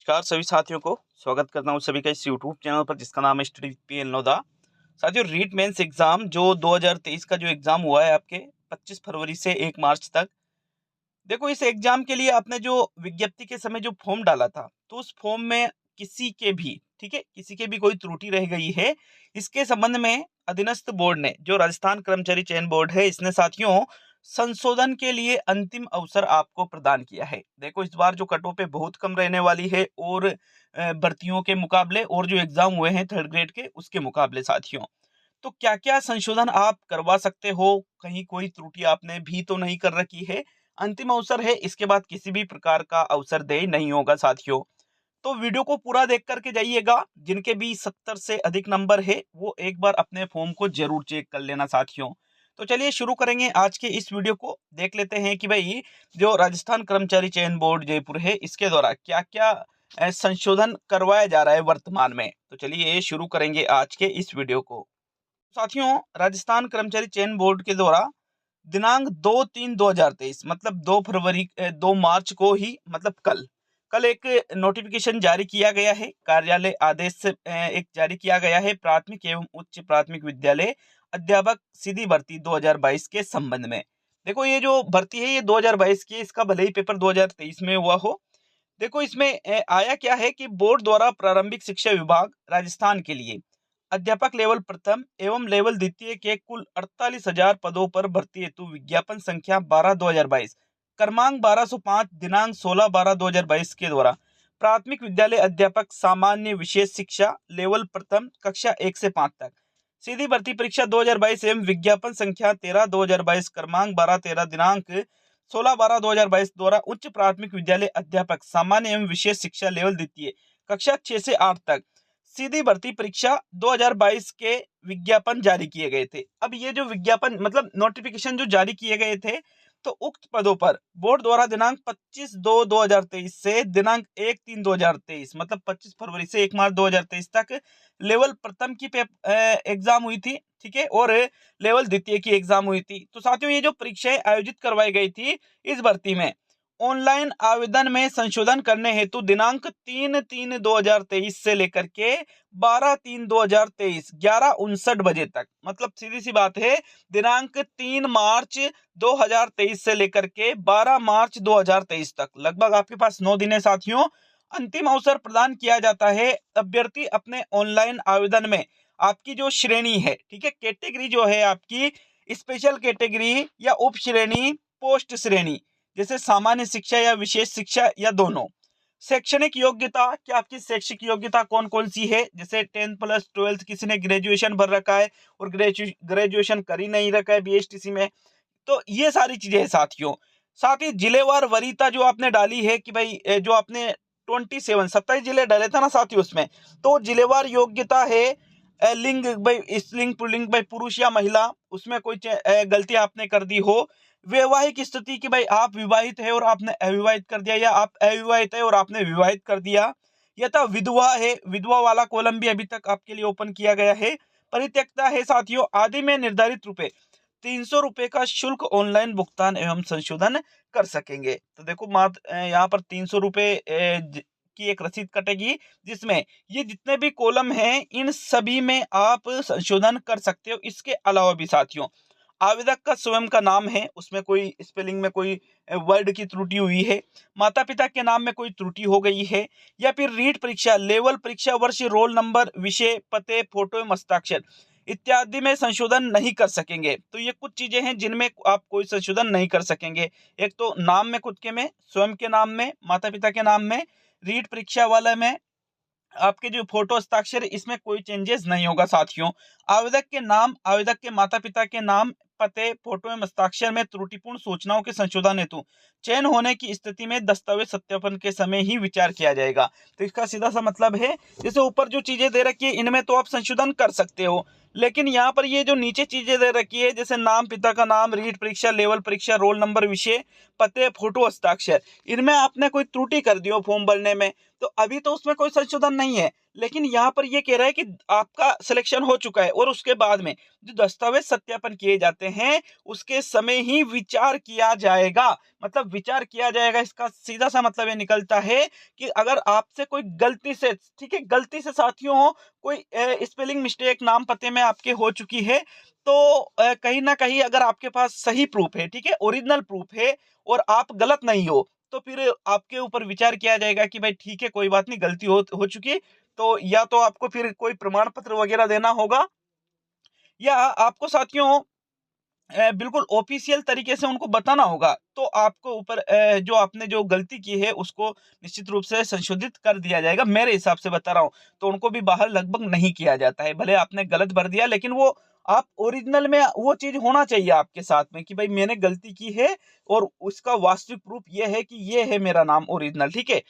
नमस्कार सभी साथियों को स्वागत करता हूं सभी का इस यूट्यूब चैनल पर जिसका नाम है स्टडी पीएल नोदा। साथियों, रीट मेंस एग्जाम जो 2023 का जो एग्जाम हुआ है आपके 25 फरवरी से 1 मार्च तक। देखो, इस एग्जाम के लिए आपने जो विज्ञप्ति के समय जो फॉर्म डाला था, तो उस फॉर्म में किसी के भी, ठीक है, किसी के भी कोई त्रुटि रह गई है, इसके संबंध में अधीनस्थ बोर्ड ने, जो राजस्थान कर्मचारी चयन बोर्ड है, इसने साथियों संशोधन के लिए अंतिम अवसर आपको प्रदान किया है। देखो, इस बार जो कट ऑफ है बहुत कम रहने वाली है, और भर्तियों के मुकाबले और जो एग्जाम हुए हैं थर्ड ग्रेड के उसके मुकाबले साथियों। तो क्या क्या संशोधन आप करवा सकते हो, कहीं कोई त्रुटि आपने भी तो नहीं कर रखी है। अंतिम अवसर है, इसके बाद किसी भी प्रकार का अवसर देय नहीं होगा साथियों। तो वीडियो को पूरा देख करके जाइएगा। जिनके भी 70 से अधिक नंबर है वो एक बार अपने फॉर्म को जरूर चेक कर लेना साथियों। तो चलिए शुरू करेंगे आज के इस वीडियो को। देख लेते हैं कि भाई जो राजस्थान कर्मचारी चयन बोर्ड जयपुर है, इसके द्वारा क्या क्या संशोधन करवाया जा रहा है वर्तमान में। तो चलिए शुरू करेंगे आज के इस वीडियो को। साथियों, राजस्थान कर्मचारी चयन बोर्ड के द्वारा दिनांक 2/3/2023 मतलब 2 मार्च को ही, मतलब कल एक नोटिफिकेशन जारी किया गया है। कार्यालय आदेश से एक जारी किया गया है प्राथमिक एवं उच्च प्राथमिक विद्यालय अध्यापक सीधी भर्ती 2022 के संबंध में। देखो, ये जो भर्ती है ये 2022 की है, इसका भले ही पेपर 2023 में हुआ हो। देखो, इसमें आया क्या है कि बोर्ड द्वारा प्रारंभिक शिक्षा विभाग राजस्थान के लिए अध्यापक लेवल प्रथम एवं लेवल द्वितीय के कुल 48,000 पदों पर भर्ती हेतु विज्ञापन संख्या 12/2022 क्रमांक 1205 दिनांक 16/12/2022 के द्वारा प्राथमिक विद्यालय अध्यापक सामान्य विशेष शिक्षा लेवल प्रथम कक्षा 1 से 5 तक सीधी भर्ती परीक्षा 2022 एवं विज्ञापन संख्या 13/2022 क्रमांक 12/13 दिनांक 16/12/2022 द्वारा उच्च प्राथमिक विद्यालय अध्यापक सामान्य एवं विशेष शिक्षा लेवल द्वितीय कक्षा 6 से 8 तक सीधी भर्ती परीक्षा 2022 के विज्ञापन जारी किए गए थे। अब ये जो विज्ञापन मतलब नोटिफिकेशन जो जारी किए गए थे, तो उक्त पदों पर बोर्ड द्वारा दिनांक 25/2/2023 से दिनांक 1/3/2023 मतलब 25 फरवरी से 1 मार्च 2023 तक लेवल प्रथम की एग्जाम हुई थी, ठीक है, और लेवल द्वितीय की एग्जाम हुई थी। तो साथियों, ये जो परीक्षाएं आयोजित करवाई गई थी इस भर्ती में ऑनलाइन आवेदन में संशोधन करने हेतु दिनांक 3/3/2023 से लेकर के 12/3/2023 11:59 बजे तक, मतलब सीधी सी बात है, दिनांक 3 मार्च 2023 से लेकर के 12 मार्च 2023 तक लगभग आपके पास 9 दिन है साथियों। अंतिम अवसर प्रदान किया जाता है। अभ्यर्थी अपने ऑनलाइन आवेदन में आपकी जो श्रेणी है, ठीक है, कैटेगरी जो है आपकी स्पेशल कैटेगरी या उप श्रेणी, पोस्ट श्रेणी, जैसे सामान्य शिक्षा या विशेष शिक्षा या दोनों, शैक्षणिक योग्यता कि आपकी शैक्षिक योग्यता कौन कौन सी है, जैसे 10 प्लस 12 किसी ने ग्रेजुएशन भर रखा है और ग्रेजुएशन कर ही नहीं रखा है बीएसटीसी में। तो ये सारी चीजें हैं साथियों। साथ ही जिलेवार वरीयता जो आपने डाली है कि भाई जो आपने 27 जिले डाले था ना साथियों, उसमें तो जिलेवार योग्यता है लिंग भाई स्त्रीलिंग पुल्लिंग भाई पुरुष या महिला, उसमें कोई गलती आपने कर दी हो। वैवाहिक स्थिति कि भाई आप विवाहित है और आपने अविवाहित कर दिया, या आप अविवाहित है और आपने विवाहित कर दिया, या तो विधवा है, विधवा वाला कॉलम भी अभी तक आपके लिए ओपन किया गया है। परित्यक्ता है साथियों आदि में निर्धारित रुपए 300 रुपए का शुल्क ऑनलाइन भुगतान एवं संशोधन कर सकेंगे। तो देखो, मात्र यहाँ पर 300 रुपए की एक रसीद कटेगी, जिसमें ये जितने भी कॉलम हैं इन सभी में आप संशोधन कर सकते हो। इसके अलावा भी साथियों, आवेदक का स्वयं का नाम है, उसमें कोई स्पेलिंग में कोई वर्ड की त्रुटि हुई है, माता पिता के नाम में कोई त्रुटि हो गई है, या फिर रीट परीक्षा लेवल परीक्षा वर्ष रोल नंबर विषय पते फोटो एवं हस्ताक्षर इत्यादि में संशोधन नहीं कर सकेंगे। तो ये कुछ चीजें हैं जिनमें आप कोई संशोधन नहीं कर सकेंगे। एक तो नाम में, खुद के में, स्वयं के नाम में, माता पिता के नाम में, रीट परीक्षा वाले में आपके जो फोटो हस्ताक्षर, इसमें कोई चेंजेस नहीं होगा साथियों। आवेदक के नाम, आवेदक के माता पिता के नाम, पते, फोटो एवं हस्ताक्षर में त्रुटिपूर्ण सूचनाओं के संशोधन हेतु चयन होने की स्थिति में दस्तावेज सत्यापन के समय ही विचार किया जाएगा। तो इसका सीधा सा मतलब है, जैसे ऊपर जो चीजें दे रखी है इनमें तो आप संशोधन कर सकते हो, लेकिन यहाँ पर ये जो नीचे चीजें दे रखी है, जैसे नाम, पिता का नाम, रीट परीक्षा, लेवल परीक्षा, रोल नंबर, विषय, पते, फोटो, हस्ताक्षर, इनमें आपने कोई त्रुटि कर दी हो फॉर्म भरने में, तो अभी तो उसमें कोई संशोधन नहीं है, लेकिन यहाँ पर ये कह रहा है कि आपका सिलेक्शन हो चुका है और उसके बाद में जो दस्तावेज सत्यापन किए जाते हैं उसके समय ही विचार किया जाएगा। मतलब विचार किया जाएगा, इसका सीधा सा मतलब ये निकलता है कि अगर आपसे कोई गलती से, ठीक है, गलती से साथियों कोई स्पेलिंग मिस्टेक नाम पते में आपके हो चुकी है, तो कहीं ना कहीं अगर आपके पास सही प्रूफ है, ठीक है, ओरिजिनल प्रूफ है और आप गलत नहीं हो, तो फिर आपके ऊपर विचार किया जाएगा कि भाई ठीक है, कोई बात नहीं, गलती हो चुकी, तो या तो आपको फिर कोई प्रमाण पत्र वगैरह देना होगा, या आपको साथियों बिल्कुल ऑफिशियल तरीके से उनको बताना होगा। तो आपको ऊपर जो आपने जो गलती की है उसको निश्चित रूप से संशोधित कर दिया जाएगा, मेरे हिसाब से बता रहा हूँ। तो उनको भी बाहर लगभग नहीं किया जाता है, भले आपने गलत भर दिया, लेकिन वो आप ओरिजिनल में वो चीज होना चाहिए आपके साथ में कि भाई मैंने गलती की है और उसका वास्तविक प्रूफ ये है कि ये है मेरा नाम ओरिजिनल, ठीक है।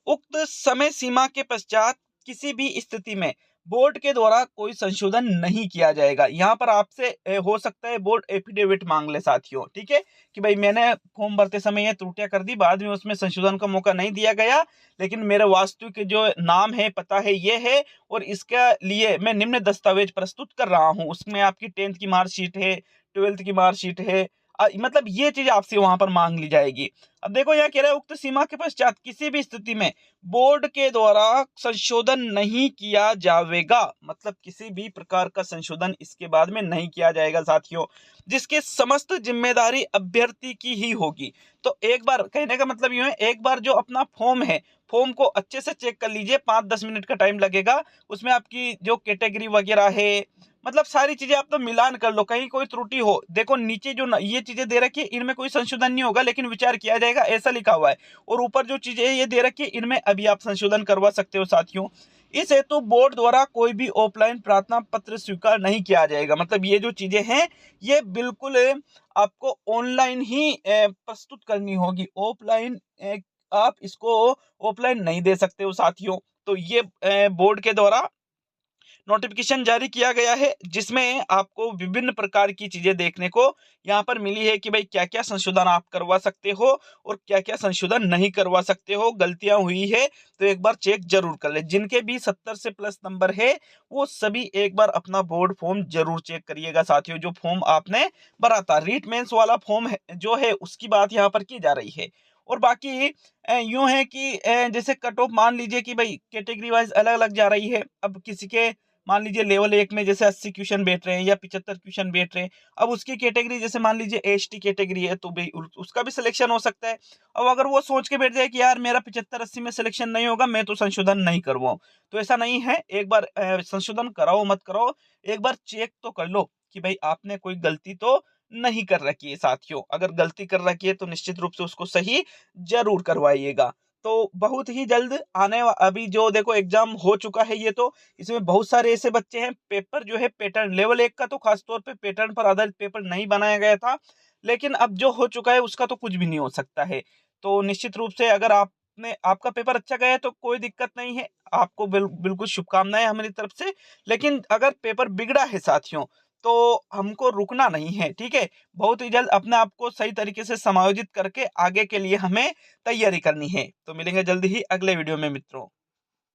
उक्त समय सीमा के पश्चात किसी भी स्थिति में बोर्ड के द्वारा कोई संशोधन नहीं किया जाएगा। यहाँ पर आपसे हो सकता है बोर्ड एफिडेविट मांग ले साथियों, ठीक है, कि भाई मैंने फॉर्म भरते समय ये त्रुटियां कर दी, बाद में उसमें संशोधन का मौका नहीं दिया गया, लेकिन मेरा वास्तविक जो नाम है, पता है, ये है, और इसके लिए मैं निम्न दस्तावेज प्रस्तुत कर रहा हूँ। उसमें आपकी 10th की मार्कशीट है, 12th की मार्कशीट है, मतलब ये चीज आपसे वहां पर मांग ली जाएगी। अब देखो यहाँ कह रहा है उक्त सीमा के पश्चात किसी भी स्थिति में बोर्ड के द्वारा संशोधन नहीं किया जाएगा, मतलब किसी भी प्रकार का संशोधन इसके बाद में नहीं किया जाएगा साथियों, जिसकी समस्त जिम्मेदारी अभ्यर्थी की ही होगी। तो एक बार कहने का मतलब यूं है, एक बार जो अपना फॉर्म है, फॉर्म को अच्छे से चेक कर लीजिए, 5-10 मिनट का टाइम लगेगा। उसमें आपकी जो कैटेगरी वगैरह है, मतलब सारी चीजें आप तो मिलान कर लो, कहीं कोई त्रुटि हो, देखो नीचे जो ये चीजें दे रखी है इनमें कोई संशोधन नहीं होगा, लेकिन विचार किया जाएगा, ऐसा लिखा हुआ है। और ऊपर जो चीजें ये दे रखी है इनमें अभी आप संशोधन करवा सकते हो साथियों। इस हेतु बोर्ड द्वारा कोई भी ऑफलाइन प्रार्थना पत्र स्वीकार नहीं किया जाएगा। मतलब ये जो चीजें हैं ये बिल्कुल आपको ऑनलाइन ही प्रस्तुत करनी होगी, ऑफलाइन आप इसको ऑफलाइन नहीं दे सकते हो साथियों। तो ये बोर्ड के द्वारा नोटिफिकेशन जारी किया गया है, जिसमें आपको विभिन्न प्रकार की चीजें देखने को यहाँ पर मिली है कि भाई क्या क्या संशोधन आप करवा सकते हो और क्या क्या संशोधन नहीं करवा सकते हो। गलतियां हुई है तो एक बार चेक जरूर कर ले। जिनके भी 70 से प्लस नंबर है वो सभी एक बार अपना बोर्ड फॉर्म जरूर चेक करिएगा साथियों, जो फॉर्म आपने भरा था। रीट मेंस वाला फॉर्म जो है उसकी बात यहाँ पर की जा रही है। और बाकी यूं है कि जैसे कट ऑफ मान लीजिए कि भाई कैटेगरी वाइज अलग अलग जा रही है। अब किसी के मान लीजिए लेवल 1 में जैसे 80 क्वेश्चन बैठ रहे हैं या 75 क्वेश्चन बैठ रहे हैं, अब उसकी कैटेगरी जैसे मान लीजिए एसटी कैटेगरी है, तो भाई उसका भी सिलेक्शन हो सकता है। अब अगर वो सोच के बैठ जाए कि यार मेरा 75-80 में सिलेक्शन नहीं होगा, मैं तो संशोधन नहीं करवाऊं, तो ऐसा नहीं है। एक बार संशोधन कराओ मत कराओ, एक बार चेक तो कर लो कि भाई आपने कोई गलती तो नहीं कर रखी है साथियों। अगर गलती कर रखी है तो निश्चित रूप से उसको सही जरूर करवाइएगा। तो बहुत ही जल्द अभी जो देखो एग्जाम हो चुका है, ये तो इसमें बहुत सारे ऐसे बच्चे हैं, पेपर जो है पैटर्न लेवल 1 का तो खासतौर पे पैटर्न पर आधारित पेपर नहीं बनाया गया था, लेकिन अब जो हो चुका है उसका तो कुछ भी नहीं हो सकता है। तो निश्चित रूप से अगर आपने आपका पेपर अच्छा गया है तो कोई दिक्कत नहीं है, आपको बिल्कुल शुभकामनाएं हमारी तरफ से। लेकिन अगर पेपर बिगड़ा है साथियों तो हमको रुकना नहीं है, ठीक है। बहुत ही जल्द अपने आप को सही तरीके से समायोजित करके आगे के लिए हमें तैयारी करनी है। तो मिलेंगे जल्दी ही अगले वीडियो में मित्रों।